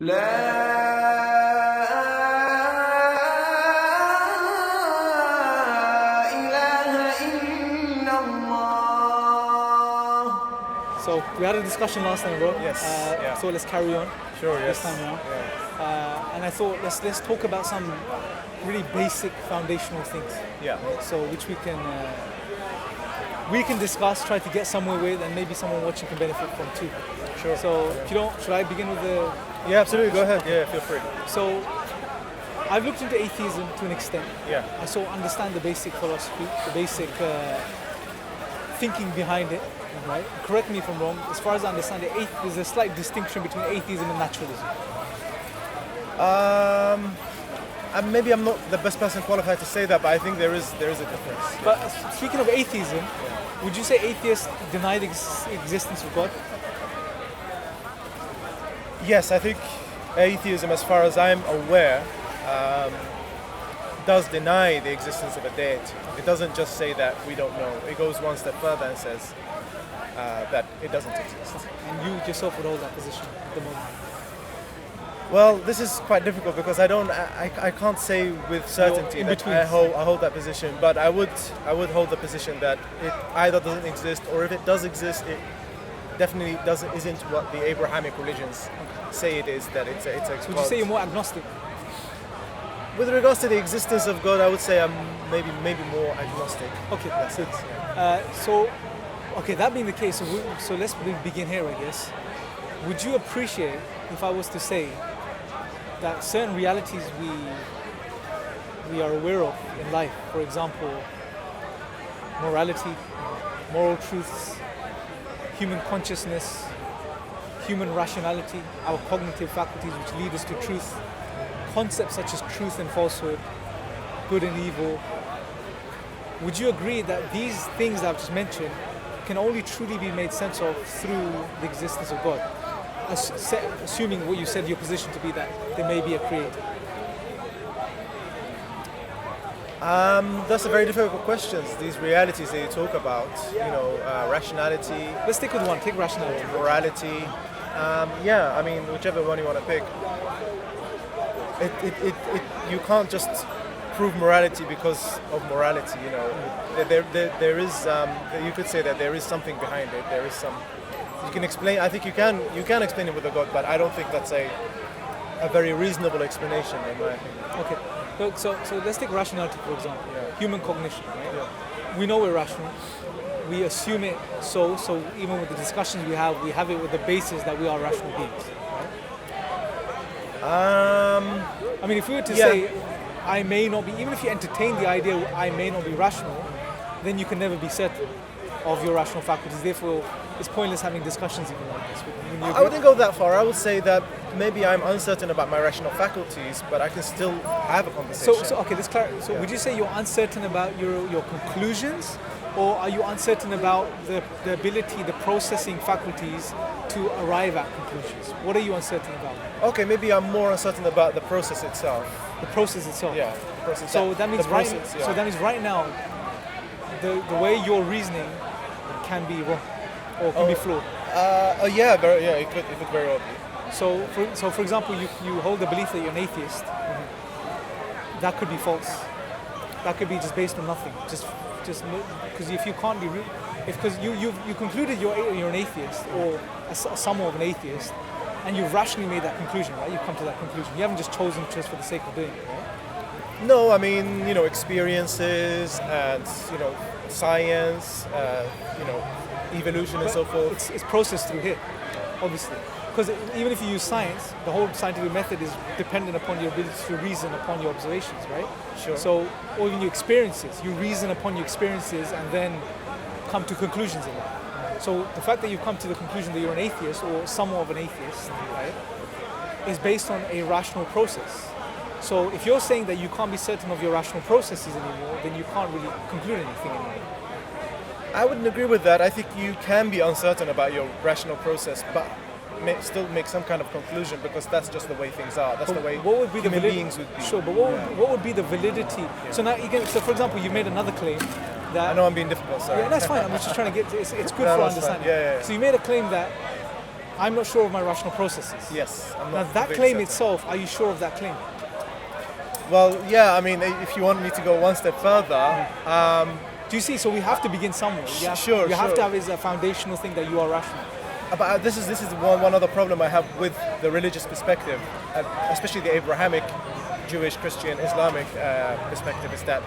لا إله إلا الله. So we had a discussion last time, bro. Yes. So let's carry on. Sure. This Yes. time around. Yeah. And I thought let's talk about some really basic foundational things. Yeah. So which we can discuss, try to get somewhere with, and maybe someone watching can benefit from too. Sure. So if you don't, should I begin with the? Yeah, absolutely. Go ahead. Yeah, feel free. So I've looked into atheism to an extent. Yeah. I sort of understand the basic philosophy, the basic thinking behind it. Right. Correct me if I'm wrong. As far as I understand it, there's a slight distinction between atheism and naturalism. Maybe I'm not the best person qualified to say that, but I think there is a difference. But speaking of atheism, would you say atheists deny the existence of God? Yes, I think atheism, as far as I'm aware, does deny the existence of a deity. It doesn't just say that we don't know. It goes one step further and says that it doesn't exist. And you yourself would hold that position at the moment? Well, this is quite difficult because I can't say with certainty that I hold that position, but I would hold the position that it either doesn't exist, or if it does exist, it definitely isn't what the Abrahamic religions say it is. That it's a Would you say you're more agnostic? With regards to the existence of God, I would say I'm maybe more agnostic. Okay, that's it. So, that being the case, so let's begin here, I guess. Would you appreciate if I was to say that certain realities we are aware of in life, for example, morality, moral truths, human consciousness, human rationality, our cognitive faculties which lead us to truth, concepts such as truth and falsehood, good and evil, would you agree that these things that I've just mentioned can only truly be made sense of through the existence of God? Assuming what you said your position to be that there may be a creator. That's a very difficult question. These realities that you talk about, rationality. Let's stick with one. Take rationality. Morality. I mean, whichever one you want to pick. You can't just prove morality because of morality. There is. You could say that there is something behind it. There is some. You can explain. I think you can explain it with a God, but I don't think that's a very reasonable explanation in my opinion. Okay. So let's take rationality for example. Yeah. Human cognition, right? Yeah. We know we're rational. We assume it so even with the discussions we have it with the basis that we are rational beings. Right? I mean, if we were to say I may not be, even if you entertain the idea I may not be rational, then you can never be certain of your rational faculties. Therefore, it's pointless having discussions even like this. I wouldn't go that far. I would say that maybe I'm uncertain about my rational faculties, but I can still have a conversation. So okay, let's clarify. So would you say you're uncertain about your conclusions, or are you uncertain about the ability, the processing faculties to arrive at conclusions? What are you uncertain about? Okay, maybe I'm more uncertain about the process itself. The process itself. Yeah. The process. So that means So that means right now, the way you're reasoning can be wrong or can be flawed. It could very well be. So for example, you hold the belief that you're an atheist. That could be false. That could be just based on nothing. Just because if you can't be, because you concluded you're an atheist or somewhat of an atheist, and you've rationally made that conclusion, right? You've come to that conclusion. You haven't just chosen just for the sake of doing it, right? No, I mean, experiences and, science, evolution and so forth. It's processed through here, obviously. Because even if you use science, the whole scientific method is dependent upon your ability to reason upon your observations, right? Sure. So, or even your experiences, you reason upon your experiences and then come to conclusions in that. So the fact that you've come to the conclusion that you're an atheist or somewhat of an atheist, right, is based on a rational process. So if you're saying that you can't be certain of your rational processes anymore, then you can't really conclude anything anymore. I wouldn't agree with that. I think you can be uncertain about your rational process, but still make some kind of conclusion because that's just the way things are. That's the way human beings would be. Sure, but what would be the validity? Yeah. So now, so for example, you made another claim that... I know I'm being difficult, sorry. Yeah, that's fine. I'm just trying to get... It's good for understanding. Yeah. So you made a claim that I'm not sure of my rational processes. Yes. I'm Now not that completely claim certain. itself, are you sure of that claim? Well, yeah. I mean, if you want me to go one step further, Do you see? So we have to begin somewhere. You have, Sure, You have sure. to have as a foundational thing that you are rational. but this is one other problem I have with the religious perspective, especially the Abrahamic, Jewish, Christian, Islamic perspective, is that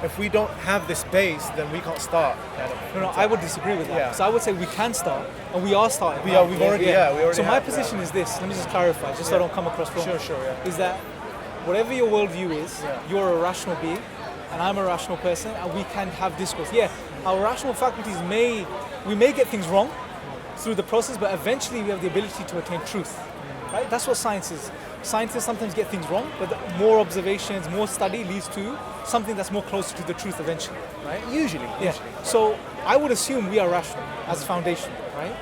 if we don't have this base, then we can't start. Kind of. No, I would disagree with that. Yeah. So I would say we can start, and we are starting. We now. are- we've already- yeah, we already So my have, position is this. Let me just clarify, just so I don't come across wrong. Sure, yeah. Is that whatever your worldview is, Yeah. you're a rational being, and I'm a rational person, and we can have discourse. Yeah, our rational faculties we may get things wrong through the process, but eventually we have the ability to attain truth. Right? That's what science is. Scientists sometimes get things wrong, but more observations, more study leads to something that's more closer to the truth eventually. Right? Usually. Yeah. So I would assume we are rational as a foundation, right?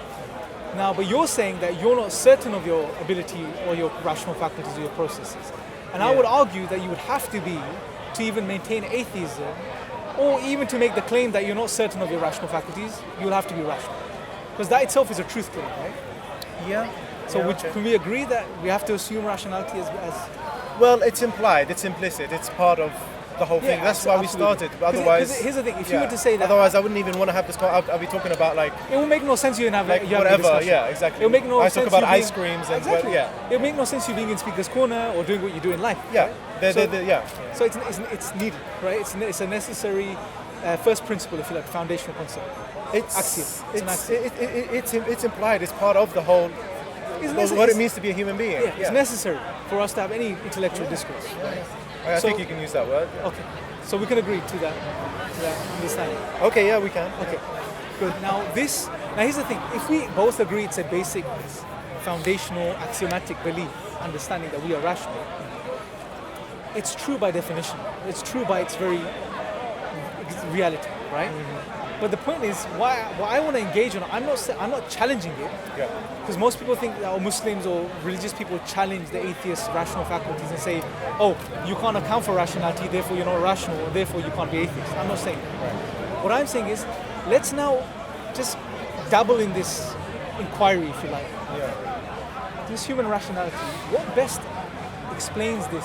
Now, but you're saying that you're not certain of your ability or your rational faculties or your processes. And I Yeah. would argue that you would have to be to even maintain atheism, or even to make the claim that you're not certain of your rational faculties, you'll have to be rational. Because that itself is a truth claim, right? Yeah. So Yeah, would, okay. can we agree that we have to assume rationality as Well, it's implied, it's implicit, it's part of the whole thing. That's why we absolutely. started. But 'Cause otherwise, here's the thing, if you were to say that, otherwise I wouldn't even want to have this. I'll be talking about like it will make no sense you have like you having a whatever. discussion. Yeah, exactly. It'll make no I sense talk about you being- ice creams and exactly. well, yeah, It'll make no sense you being in Speaker's Corner or doing what you do in life. yeah. So- Yeah. So it's needed, right? It's a necessary first principle, if you like, foundational concept. It's Axiom. It's an axiom. it's implied. It's part of the whole. What it means to be a human being. Yeah, it's necessary for us to have any intellectual discourse. I So- think you can use that word. Okay, so we can agree to that understanding. Okay, yeah, we can. Okay, good. Now here's the thing. If we both agree it's a basic, foundational, axiomatic belief, understanding that we are rational, it's true by definition. It's true by its very reality, right? But the point is, why I want to engage on it, I'm not challenging it, Yeah. because most people think that Muslims or religious people challenge the atheist rational faculties and say, oh, you can't account for rationality, therefore you're not rational, or therefore you can't be atheist. I'm not saying that. What I'm saying is, let's now just dabble in this inquiry, if you like. Yeah. This human rationality, what best explains this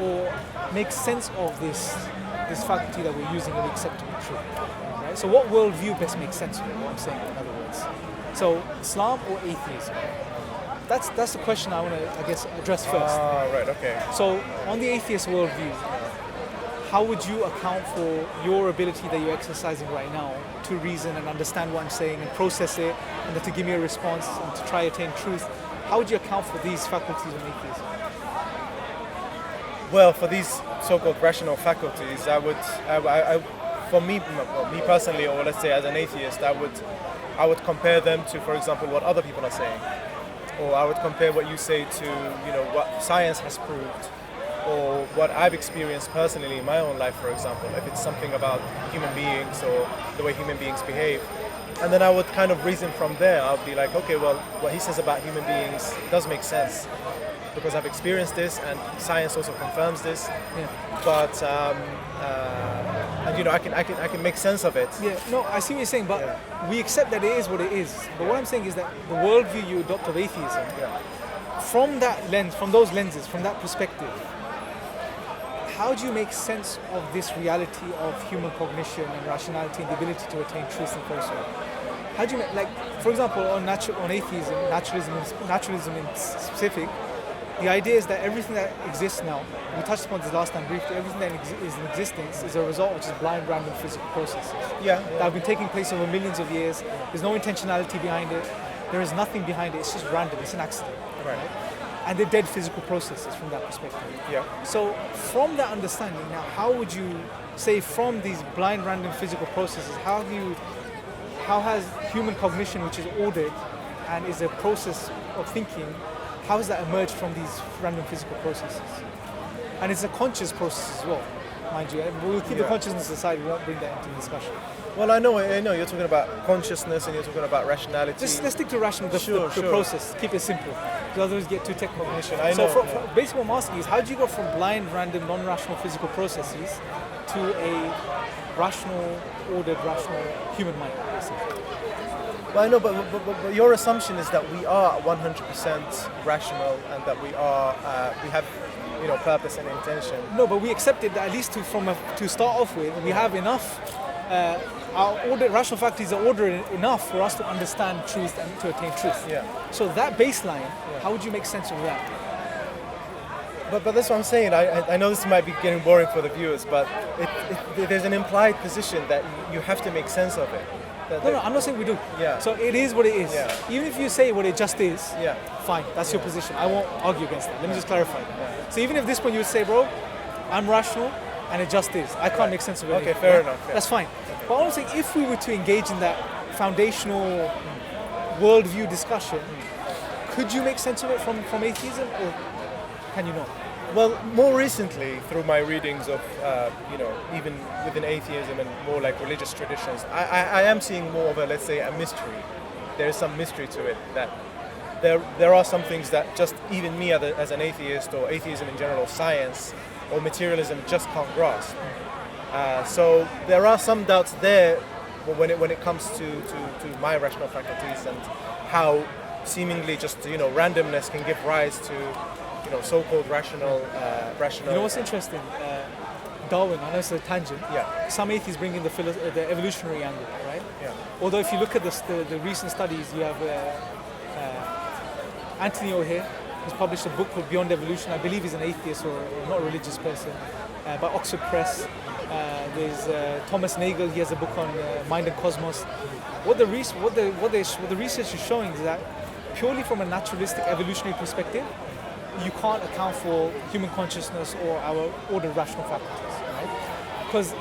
or makes sense of this faculty that we're using and we accept to be true? Right? So what worldview best makes sense of it, what I'm saying in other words? So Islam or atheism? That's the question I want to, I guess, address first. Right. Okay. So on the atheist worldview, how would you account for your ability that you're exercising right now to reason and understand what I'm saying and process it and then to give me a response and to try attain truth? How would you account for these faculties of atheism? Well, for these so-called rational faculties, for me personally, or let's say as an atheist, I would compare them to, for example, what other people are saying, or I would compare what you say to, what science has proved, or what I've experienced personally in my own life, for example, if it's something about human beings or the way human beings behave. And then I would kind of reason from there. I'll be like, okay, well, what he says about human beings does make sense because I've experienced this, and science also confirms this. Yeah. But and I can make sense of it. Yeah, no, I see what you're saying, but Yeah. we accept that it is what it is. But what I'm saying is that the worldview you adopt of atheism, Yeah. from that lens, from those lenses, from that perspective, how do you make sense of this reality of human cognition and rationality and the ability to attain truth and falsehood? How do you make, like, for example, on atheism, naturalism in specific, the idea is that everything that exists now, we touched upon this last time briefly, everything that is in existence is a result of just blind, random physical processes Yeah. that have been taking place over millions of years. There's no intentionality behind it. There is nothing behind it. It's just random. It's an accident. Right. And they're dead physical processes from that perspective. Yeah. So from that understanding, now how would you say from these blind, random physical processes, how has human cognition, which is ordered and is a process of thinking, how has that emerged from these random physical processes? And it's a conscious process as well, mind you. We'll keep the Yeah. consciousness aside, we won't bring that into discussion. Well, I know you're talking about consciousness and you're talking about rationality. Let's stick to rational, the Sure. process, keep it simple. Because otherwise you get too technical. I So know. basically what I'm asking is, how do you go from blind, random, non-rational physical processes to a rational, ordered, rational human mind, basically? Well, I know, but your assumption is that we are 100% rational and that we have, purpose and intention. No, but we accepted that at least to start off with, we have enough. Our rational faculties are ordered enough for us to understand truth and to attain truth. Yeah. So that baseline, how would you make sense of that? But that's what I'm saying. I know this might be getting boring for the viewers, but there's an implied position that you have to make sense of it. No, I'm not saying we do. Yeah. So it is what it is. Yeah. Even if you say what it just is, fine, that's your Yeah. position. I won't argue against that. Let me just clarify that. Yeah. So even if this point you would say, bro, I'm rational and it just is. I can't make sense of it. Okay, fair enough. Yeah. That's fine. But I'm saying if we were to engage in that foundational worldview discussion, could you make sense of it from atheism, or can you not? Well, more recently, through my readings of, even within atheism and more like religious traditions, I am seeing more of a, let's say, a mystery. There is some mystery to it, that there are some things that just even me as an atheist, or atheism in general, science or materialism just can't grasp. So there are some doubts there when it comes to my rational faculties and how seemingly just randomness can give rise to so-called rational. You know what's interesting? Darwin, I know it's a tangent. Yeah. Some atheists bring in the evolutionary angle, right? Yeah. Although if you look at the recent studies, you have Anthony O'Hare, who's published a book called Beyond Evolution. I believe he's an atheist or not a religious person, by Oxford Press. There's Thomas Nagel. He has a book on mind and cosmos. What the research is showing is that purely from a naturalistic evolutionary perspective, you can't account for human consciousness or our ordered rational faculties, right? Because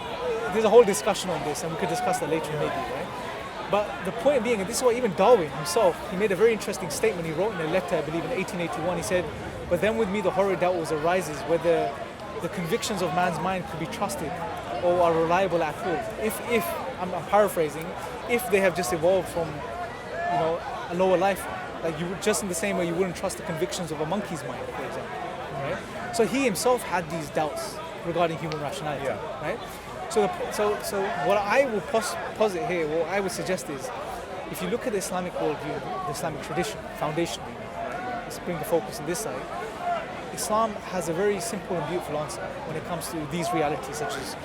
there's a whole discussion on this, and we could discuss that later maybe, right? But the point being, and this is why even Darwin himself, he made a very interesting statement. He wrote in a letter, I believe in 1881, he said, "But then with me the horrid doubt always arises whether the convictions of man's mind could be trusted or are reliable at all. If I'm paraphrasing, if they have just evolved from, a lower life form. Like you would, just in the same way you wouldn't trust the convictions of a monkey's mind, for example, right? So he himself had these doubts regarding human rationality, right? So what I will posit here, what I would suggest is, if you look at the Islamic worldview, the Islamic tradition, foundationally, right? Let's bring the focus on this side. Islam has a very simple and beautiful answer when it comes to these realities, such as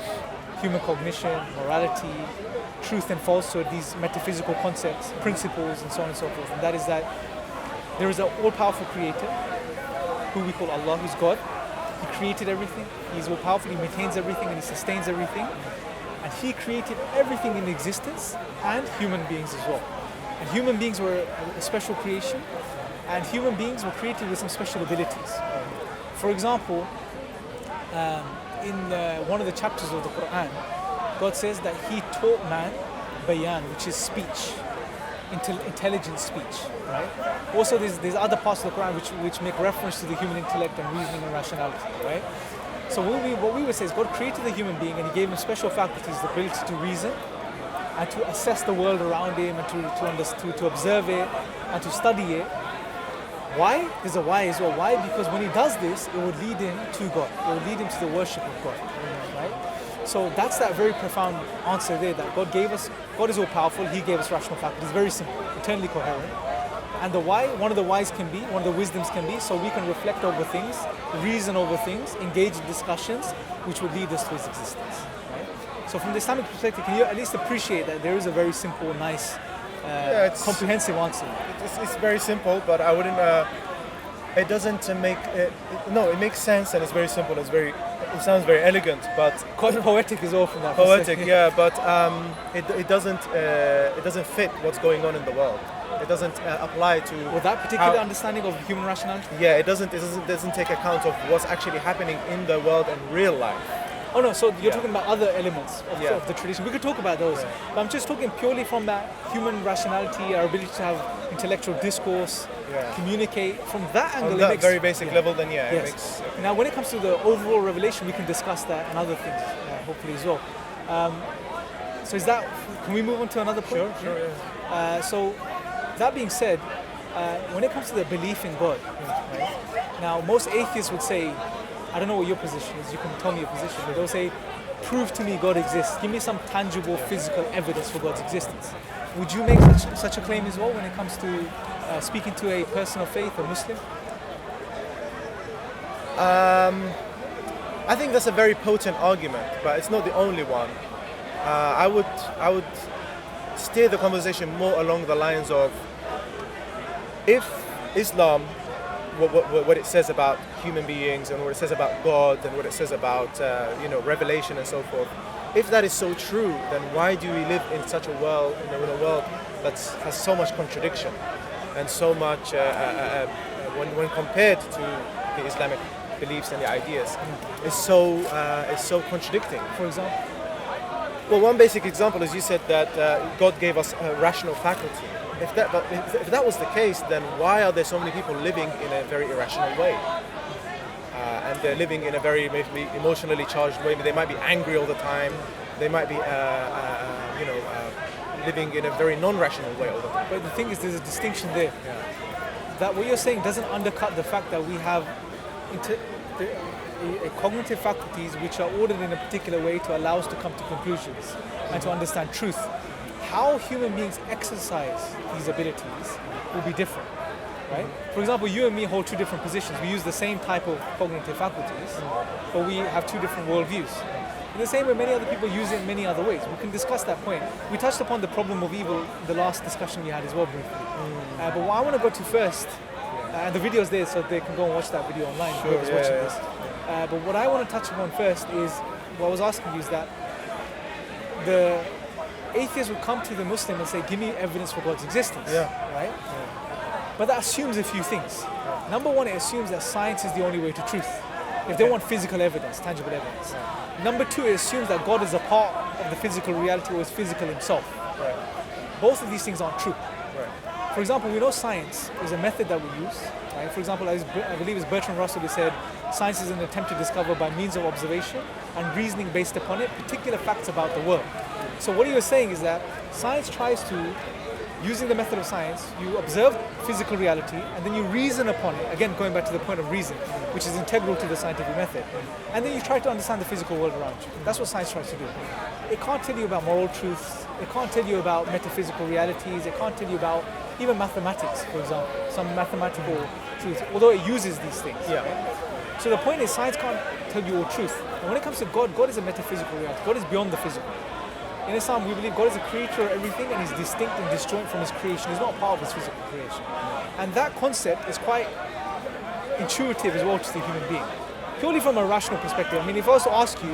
human cognition, morality, truth and falsehood, these metaphysical concepts, principles, and so on and so forth. And that is that there is an all-powerful creator, who we call Allah, who's God. He created everything. He's all-powerful. He maintains everything and he sustains everything. And he created everything in existence and human beings as well. And human beings were a special creation, and human beings were created with some special abilities. For example, in one of the chapters of the Quran, God says that He taught man bayan, which is speech, intelligent speech, right? Also, there's other parts of the Quran which make reference to the human intellect and reasoning and rationality, right? So what we would say is God created the human being and He gave him special faculties, the ability to reason and to assess the world around him and to observe it and to study it. Why? There's a why as well. Why? Because when he does this, it would lead him to God. It would lead him to the worship of God, right? So that's that very profound answer there, that God gave us, God is all powerful, He gave us rational faculties, very simple, eternally coherent. And the why, one of the whys can be, one of the wisdoms can be, so we can reflect over things, reason over things, engage in discussions, which would lead us to His existence, right? So from the Islamic perspective, can you at least appreciate that there is a very simple, nice, comprehensive answer? It's very simple, but I wouldn't. It doesn't make it. No, it makes sense and it's very simple. It sounds very elegant, but quite poetic as well from that poetic, yeah. But it doesn't fit what's going on in the world. It doesn't apply to. Well, that particular understanding of human rationality. Yeah, it doesn't take account of what's actually happening in the world in real life. Oh no, so you're talking about other elements of the tradition. We could talk about those, but I'm just talking purely from that human rationality, our ability to have intellectual discourse, communicate. From that angle, on that it makes, very basic level, then it makes. Now, when it comes to the overall revelation, we can discuss that and other things, hopefully as well. So is that? Can we move on to another point? Sure. Yeah. So that being said, when it comes to the belief in God, right? Now most atheists would say, I don't know what your position is, you can tell me your position, but they'll say, prove to me God exists. Give me some tangible physical evidence for God's existence. Would you make such a claim as well when it comes to speaking to a person of faith, a Muslim? I think that's a very potent argument, but it's not the only one. I would steer the conversation more along the lines of, if Islam, what it says about human beings and what it says about God and what it says about revelation and so forth, if that is so true, then why do we live in such a world, in a world that has so much contradiction and so much, when compared to the Islamic beliefs and the ideas, is so contradicting? For example? Well, one basic example is you said that God gave us a rational faculty. If that was the case, then why are there so many people living in a very irrational way? And they're living in a very maybe emotionally charged way. They might be angry all the time. They might be, living in a very non-rational way all the time. But the thing is, there's a distinction there. That what you're saying doesn't undercut the fact that we have cognitive faculties which are ordered in a particular way to allow us to come to conclusions and to understand truth. How human beings exercise these abilities will be different, right? For example, you and me hold two different positions. We use the same type of cognitive faculties, but we have two different worldviews. In the same way, many other people use it in many other ways. We can discuss that point. We touched upon the problem of evil in the last discussion we had as well briefly. But what I want to go to first, and the video's there, so they can go and watch that video online, whoever's watching this. But what I want to touch upon first is, what I was asking you is that the atheists would come to the Muslim and say, give me evidence for God's existence, right? But that assumes a few things. Number one, it assumes that science is the only way to truth. If they want physical evidence, tangible evidence. Number two, it assumes that God is a part of the physical reality or is physical himself. Both of these things aren't true. For example, we know science is a method that we use. Right? For example, I believe it's Bertrand Russell who said, science is an attempt to discover by means of observation and reasoning based upon it particular facts about the world. So what he was saying is that science tries to, using the method of science, you observe physical reality and then you reason upon it, again going back to the point of reason, which is integral to the scientific method. And then you try to understand the physical world around you. That's what science tries to do. It can't tell you about moral truths, it can't tell you about metaphysical realities, it can't tell you about even mathematics, for example, some mathematical truths, although it uses these things. Right? So the point is, science can't tell you all truth. And when it comes to God, God is a metaphysical reality. God is beyond the physical. In Islam, we believe God is a creator of everything and he's distinct and disjoint from his creation. He's not a part of his physical creation. And that concept is quite intuitive as well to the human being. Purely from a rational perspective. I mean, if I was to ask you,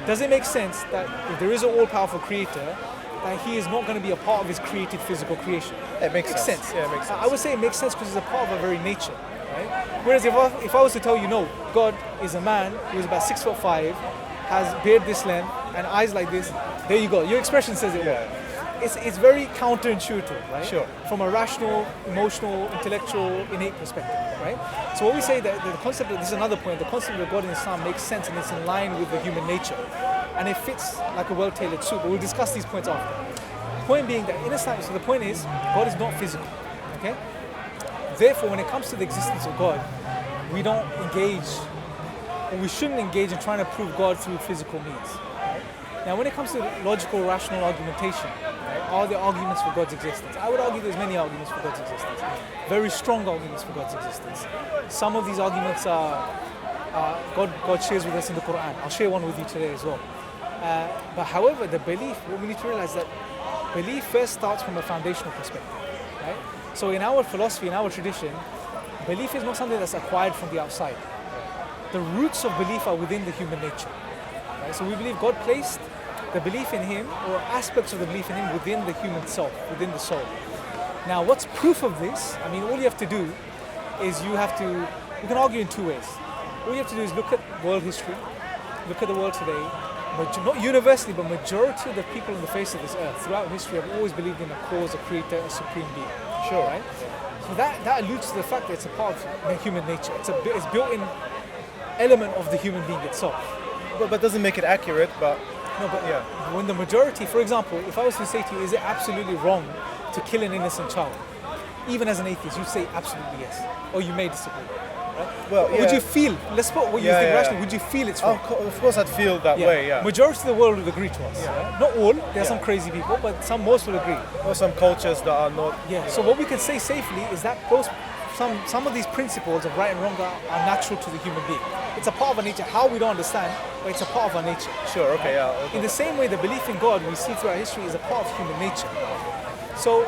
does it make sense that if there is an all-powerful creator, that he is not going to be a part of his created physical creation? It makes sense. Yeah, it makes sense. I would say it makes sense because it's a part of our very nature. Right? Whereas if I was to tell you, no, God is a man who is about 6'5", has beard this length and eyes like this, there you go. Your expression says it well. It's very counterintuitive, right? Sure. From a rational, emotional, intellectual, innate perspective, right? So what we say that the concept of, this is another point, the concept of God in Islam makes sense and it's in line with the human nature. And it fits like a well-tailored suit, but we'll discuss these points after. Point being that in Islam, so the point is, God is not physical, okay? Therefore, when it comes to the existence of God, we don't engage, or we shouldn't engage in trying to prove God through physical means. Right? Now, when it comes to logical, rational argumentation, right, are there arguments for God's existence? I would argue there's many arguments for God's existence. Very strong arguments for God's existence. Some of these arguments are God shares with us in the Quran. I'll share one with you today as well. But however, the belief, what we need to realize that belief first starts from a foundational perspective, right? So in our philosophy, in our tradition, belief is not something that's acquired from the outside. The roots of belief are within the human nature. Right? So we believe God placed the belief in him, or aspects of the belief in him, within the human self, within the soul. Now, what's proof of this? I mean, all you have to do is you can argue in two ways. All you have to do is look at world history, look at the world today, but not universally, but majority of the people on the face of this earth throughout history have always believed in a cause, a creator, a supreme being. Sure, right? So that alludes to the fact that it's a part of the human nature. It's built-in element of the human being itself. But doesn't make it accurate, but... No, but yeah. When the majority, for example, if I was to say to you, is it absolutely wrong to kill an innocent child? Even as an atheist, you'd say absolutely yes. Or you may disagree. Right? Well, Or would you feel? Let's put what you think rationally. Would you feel it's wrong? Of course, I'd feel that way. Yeah. Majority of the world would agree to us. Right? Not all. There are some crazy people, but most will agree. Or some cultures that are not. Yeah. So what we can say safely is that some of these principles of right and wrong are natural to the human being. It's a part of our nature. How we don't understand, but it's a part of our nature. Sure. Okay. Yeah. Okay. In the same way, the belief in God we see throughout history is a part of human nature. So,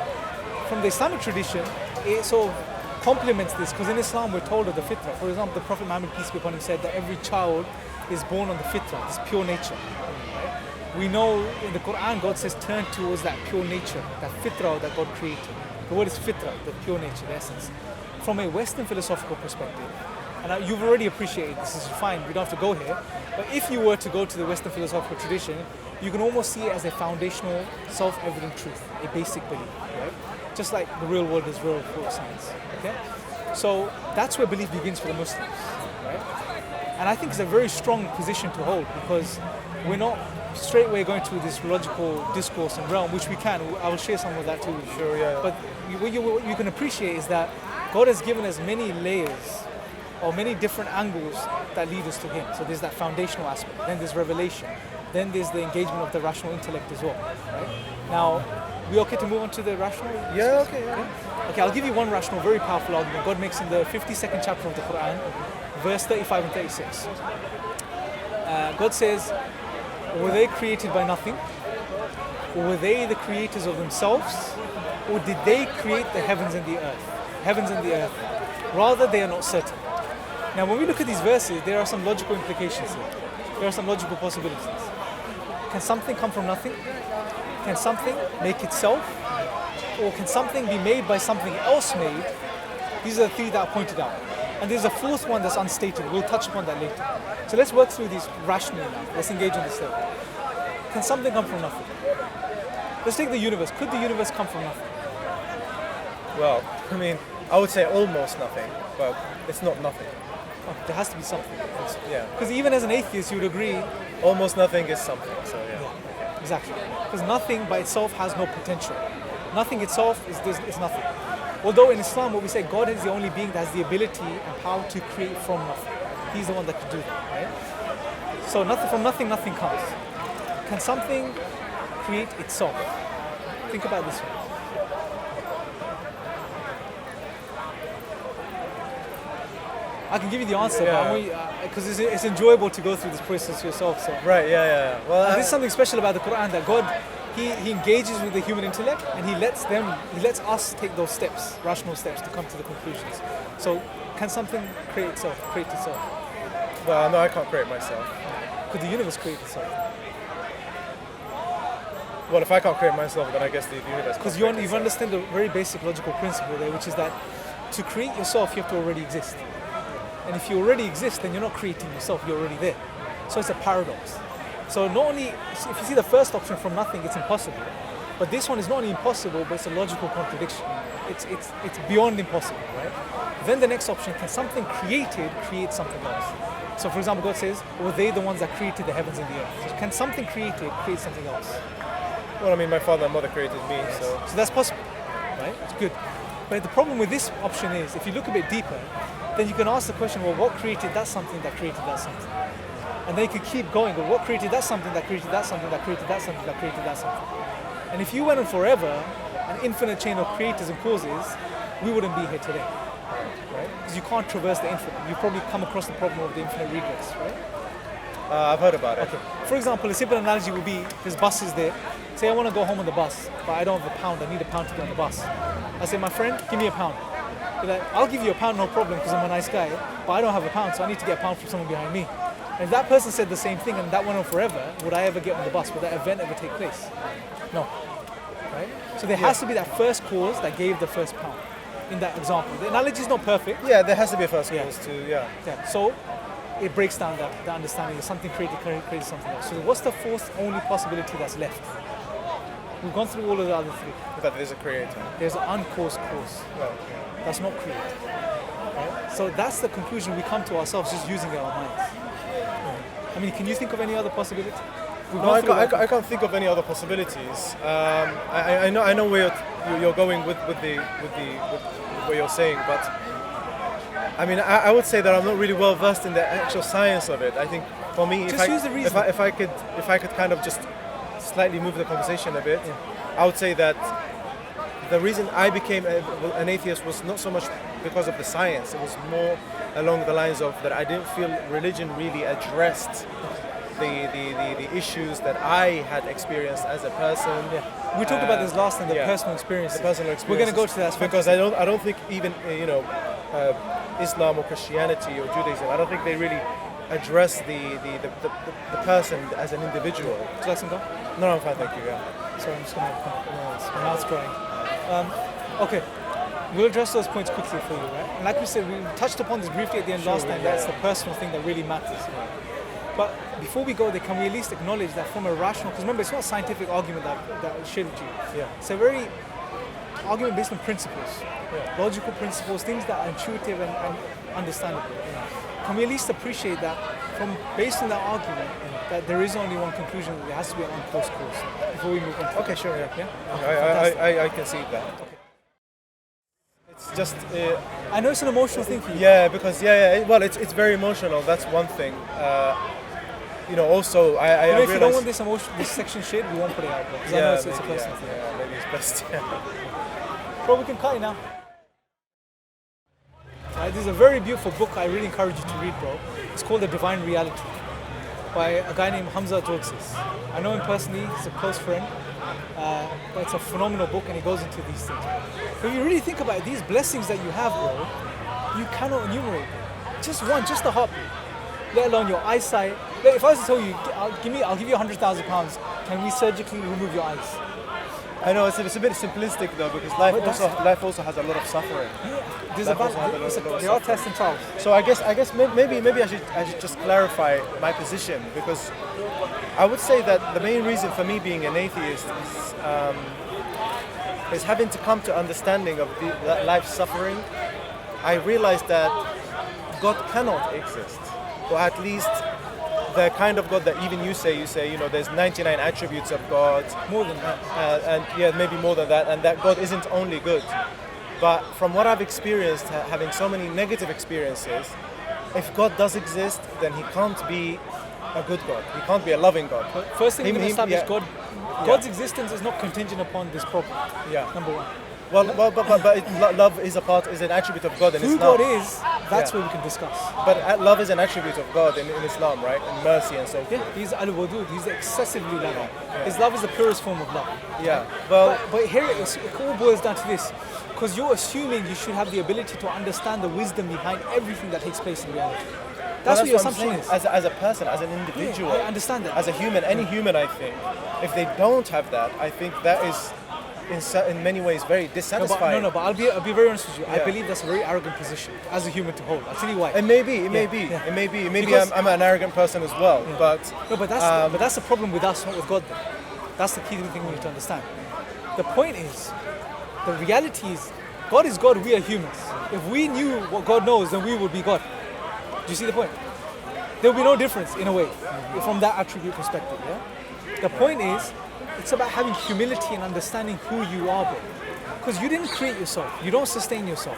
from the Islamic tradition, it sort of complements this, because in Islam we're told of the fitrah. For example, the Prophet Muhammad, peace be upon him, said that every child is born on the fitrah, this pure nature. Right? We know in the Quran God says turn towards that pure nature, that fitrah that God created. The word is fitrah, the pure nature, the essence. From a Western philosophical perspective, and you've already appreciated this is fine, we don't have to go here, but if you were to go to the Western philosophical tradition, you can almost see it as a foundational, self-evident truth, a basic belief, right? Just like the real world is real for science, okay? So that's where belief begins for the Muslims, right? And I think it's a very strong position to hold, because we're not straight away going through this logical discourse and realm, which we can. I will share some of that too. Sure, yeah. But what you can appreciate is that God has given us many layers or many different angles that lead us to Him. So there's that foundational aspect, then there's revelation, then there's the engagement of the rational intellect as well, right? Now, we okay to move on to the rational? Yeah, okay, yeah. Okay, I'll give you one rational, very powerful argument God makes in the 52nd chapter of the Quran, verse 35 and 36. God says, were they created by nothing? Or were they the creators of themselves? Or did they create the heavens and the earth? Heavens and the earth. Rather, they are not certain. Now, when we look at these verses, there are some logical implications here. There are some logical possibilities. Can something come from nothing? Can something make itself? Or can something be made by something else made? These are the three that are pointed out. And there's a fourth one that's unstated. We'll touch upon that later. So let's work through these rationally now. Let's engage on this level. Can something come from nothing? Let's take the universe. Could the universe come from nothing? Well, I mean, I would say almost nothing, but it's not nothing. Oh, there has to be something. Yeah. Because even as an atheist, you would agree. Almost nothing is something, so yeah. Exactly. Because nothing by itself has no potential. Nothing itself is nothing. Although in Islam, what we say, God is the only being that has the ability and power to create from nothing. He's the one that can do that, right? So from nothing comes. Can something create itself? Think about this one. I can give you the answer, but because it's enjoyable to go through this process yourself. So. Right, yeah. Well, there's something special about the Quran, that God, He engages with the human intellect, and He lets us take those steps, rational steps, to come to the conclusions. So, can something create itself? Well, no, I can't create myself. Could the universe create itself? Well, if I can't create myself, then I guess the universe. Because you've understood a very basic logical principle there, which is that to create yourself, you have to already exist. And if you already exist, then you're not creating yourself, you're already there. So it's a paradox. So not only, if you see the first option from nothing, it's impossible. But this one is not only impossible, but it's a logical contradiction. It's beyond impossible, right? Then the next option, can something created create something else? So for example, God says, were they the ones that created the heavens and the earth? So can something created create something else? Well, I mean, my father and mother created me, so that's possible, right? It's good. But the problem with this option is, if you look a bit deeper, then you can ask the question, well, what created that something that created that something? And then you could keep going, well, what created that something that created that something that created that something that created that something? And if you went on forever, an infinite chain of creators and causes, we wouldn't be here today, right? Because you can't traverse the infinite. You probably come across the problem of the infinite regress, right? I've heard about it. Okay. For example, a simple analogy would be, there's buses there. Say I want to go home on the bus, but I don't have a pound. I need a pound to get on the bus. I say, my friend, give me a pound. You're like, I'll give you a pound, no problem, because I'm a nice guy, but I don't have a pound, so I need to get a pound from someone behind me. And if that person said the same thing and that went on forever, would I ever get on the bus? Would that event ever take place? No. Right? So there has to be that first cause that gave the first pound in that example. The analogy is not perfect. Yeah, there has to be a first cause too, yeah. So it breaks down the understanding that something created something else. So what's the fourth only possibility that's left? We've gone through all of the other three. That there's a creator. There's an uncaused cause. Well, that's not created. Right? So that's the conclusion we come to ourselves just using our minds. I mean, can you think of any other possibility? No, I can't think of any other possibilities. I know where you're going with what you're saying, but I mean, I would say that I'm not really well versed in the actual science of it. I think for me, if I could kind of just slightly move the conversation a bit, I would say that the reason I became an atheist was not so much because of the science. It was more along the lines of that I didn't feel religion really addressed the issues that I had experienced as a person. We talked about this last time, the personal experience. The personal experience. We're going to go to that because I don't think even Islam or Christianity or Judaism, I don't think they really address the person as an individual. Would you like some gum? No, I'm fine, thank you. Yeah. Sorry, I'm just going to my mouth's drying. Okay, we'll address those points quickly for you, right? And like we said, we touched upon this briefly at the end last time. That's the personal thing that really matters. But before we go there, can we at least acknowledge that from a rational, because remember, it's not a scientific argument that I shared with you. Yeah. It's a very argument based on principles, logical principles, things that are intuitive and understandable. Can we at least appreciate that based on that argument, that there is only one conclusion, that there has to be an unforced course before we move on to Okay, sure, yeah. Okay, I can see that. Okay. It's just... I know it's an emotional thing for you. Yeah, because, well, it's very emotional, that's one thing. Also, I if you don't want this section shared, we won't put it out, because I know it's a personal thing. Yeah, maybe it's best, Bro, we can cut it now. This is a very beautiful book I really encourage you to read, bro. It's called The Divine Reality by a guy named Hamza Jorgsis. I know him personally, he's a close friend. But it's a phenomenal book and he goes into these things. But if you really think about it, these blessings that you have, bro, you cannot enumerate them. Just one, just the heartbeat, let alone your eyesight. If I was to tell you, I'll give you £100,000, can we surgically remove your eyes? I know it's a bit simplistic though, because life also has a lot of suffering. There are tests and trials. So I guess maybe I should just clarify my position, because I would say that the main reason for me being an atheist is having to come to understanding of life's suffering. I realized that God cannot exist, or at least the kind of God that even you say, there's 99 attributes of God. More than that. And maybe more than that, and that God isn't only good. But from what I've experienced, having so many negative experiences, if God does exist, then he can't be a good God. He can't be a loving God. But first thing we need to establish, God's existence is not contingent upon this problem. Yeah. Number one. But love is an attribute of God in Islam. Who God is, that's where we can discuss. But love is an attribute of God in Islam, right? And mercy and so forth. Yeah, he's al-wadud, he's excessively loving. Yeah. His love is the purest form of love. Yeah. Well, but here it all boils down to this. Because you're assuming you should have the ability to understand the wisdom behind everything that takes place in reality. That's what your assumption is. As a person, as an individual. Yeah, I understand that. As a human, any human, I think, if they don't have that, I think that is in many ways very dissatisfying. No, but I'll be very honest with you. I believe that's a very arrogant position as a human to hold. I'll tell you why. It may be. Maybe I'm an arrogant person as well. Yeah. But that's the problem with us, not with God. Then. That's the key thing we need to understand. The point is, the reality is, God is God. We are humans. If we knew what God knows, then we would be God. Do you see the point? There will be no difference in a way from that attribute perspective. Yeah. The point is, it's about having humility and understanding who you are, bro. Because you didn't create yourself. You don't sustain yourself.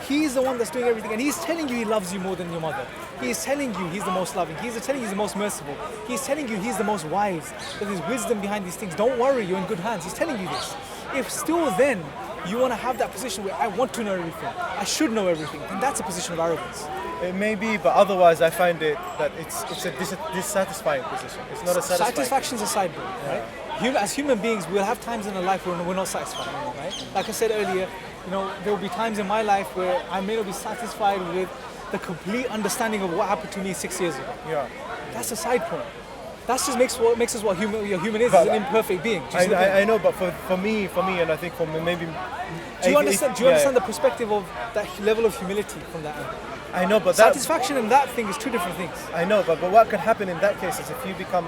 He's the one that's doing everything, and he's telling you he loves you more than your mother. He's telling you he's the most loving. He's telling you he's the most merciful. He's telling you he's the most wise. That there's wisdom behind these things. Don't worry, you're in good hands. He's telling you this. If still then you want to have that position where I want to know everything, I should know everything, then that's a position of arrogance. It may be, but otherwise I find it that it's a dissatisfying position. It's not a satisfying. Satisfaction's a side, bro, right? As human beings, we'll have times in our life where we're not satisfied, right? Like I said earlier, there will be times in my life where I may not be satisfied with the complete understanding of what happened to me 6 years ago. Yeah. That's a side point. That just makes us what human is an imperfect being. I know, but for me, and I think for maybe... Do you understand the perspective of that level of humility from that angle? I know, but satisfaction and that thing is two different things. I know, but what can happen in that case is if you become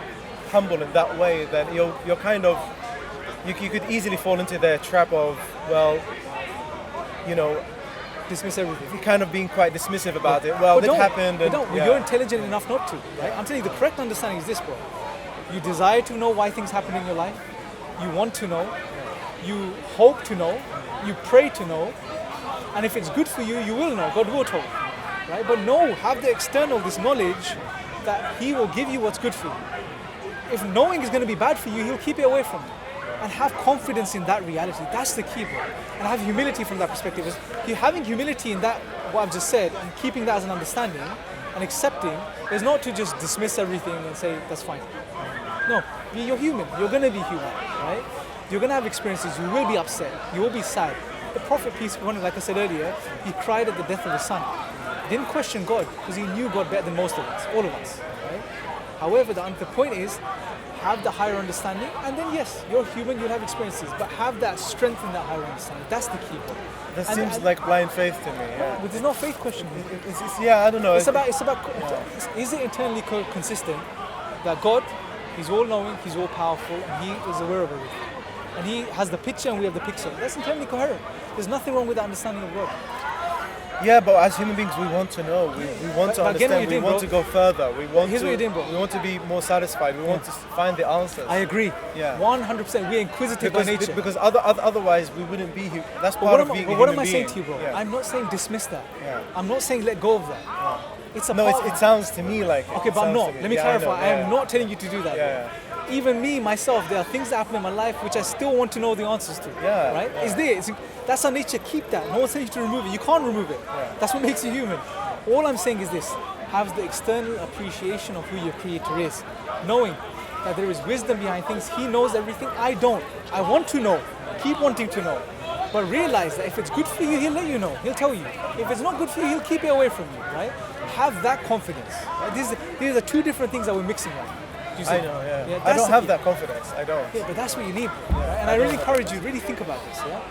humble in that way, then you're kind of... You could easily fall into the trap of, dismiss everything. You're kind of being quite dismissive about it. Well, it happened. You're intelligent enough not to, right? I'm telling you, the correct understanding is this, bro. You desire to know why things happen in your life. You want to know. You hope to know. You pray to know. And if it's good for you, you will know. God will tell you, right? But no, have the external, this knowledge that He will give you what's good for you. If knowing is going to be bad for you, He'll keep it away from you. And have confidence in that reality. That's the key, bro. And have humility from that perspective. Having humility in that, what I've just said, and keeping that as an understanding and accepting, is not to just dismiss everything and say, that's fine. No, you're human. You're going to be human, right? You're going to have experiences. You will be upset. You will be sad. The Prophet, peace be upon him, like I said earlier, he cried at the death of his son. He didn't question God because he knew God better than most of us, all of us, right? However, the point is, have the higher understanding, and then yes, you're human, you'll have experiences, but have that strength in that higher understanding. That's the key. That seems like blind faith to me. Yeah. But there's no faith question. Yeah, I don't know. Is it internally consistent that God, He's all-knowing, He's all-powerful, and He is aware of everything, and He has the picture and we have the picture. That's internally coherent. There's nothing wrong with the understanding of God. Yeah, but as human beings, we want to know. We want to understand. We want to go further. We want We want to be more satisfied. We want to find the answers. I agree. Yeah. 100%. We're inquisitive by nature. Because otherwise, we wouldn't be here. That's part of being a human being. What am I saying to you, bro? Yeah. I'm not saying dismiss that. Yeah. I'm not saying let go of that. Yeah. It's a no, it sounds to me like it. Okay, but I'm not. Let me clarify. I am not telling you to do that. Yeah. Even me, myself, there are things that happen in my life which I still want to know the answers to. Yeah. Right? Yeah. It's there. That's our nature. Keep that. No one's telling you to remove it. You can't remove it. Yeah. That's what makes you human. All I'm saying is this: have the external appreciation of who your Creator is, knowing that there is wisdom behind things. He knows everything. I don't. I want to know. Keep wanting to know. But realize that if it's good for you, He'll let you know. He'll tell you. If it's not good for you, He'll keep it away from you. Right? Have that confidence. Right? These are two different things that we're mixing up. I know, yeah. I don't have that confidence. I don't. Yeah, but that's what you need. Right? And I really encourage you, really think about this. Yeah.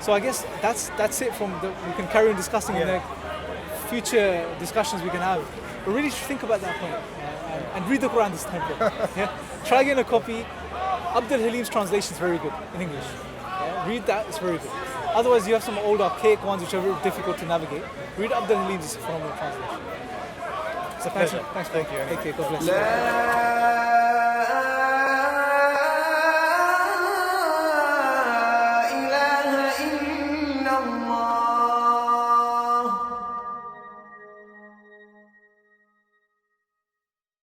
So I guess that's it. We can carry on discussing in the future discussions we can have. But really think about that point and read the Quran this time. Yeah. Try getting a copy. Abdul Halim's translation is very good in English. Yeah. Read that; it's very good. Otherwise, you have some old archaic ones which are very difficult to navigate. Read Abdul Halim's phenomenal translation. It's a pleasure. Thanks. Thank you. Take care. God bless you.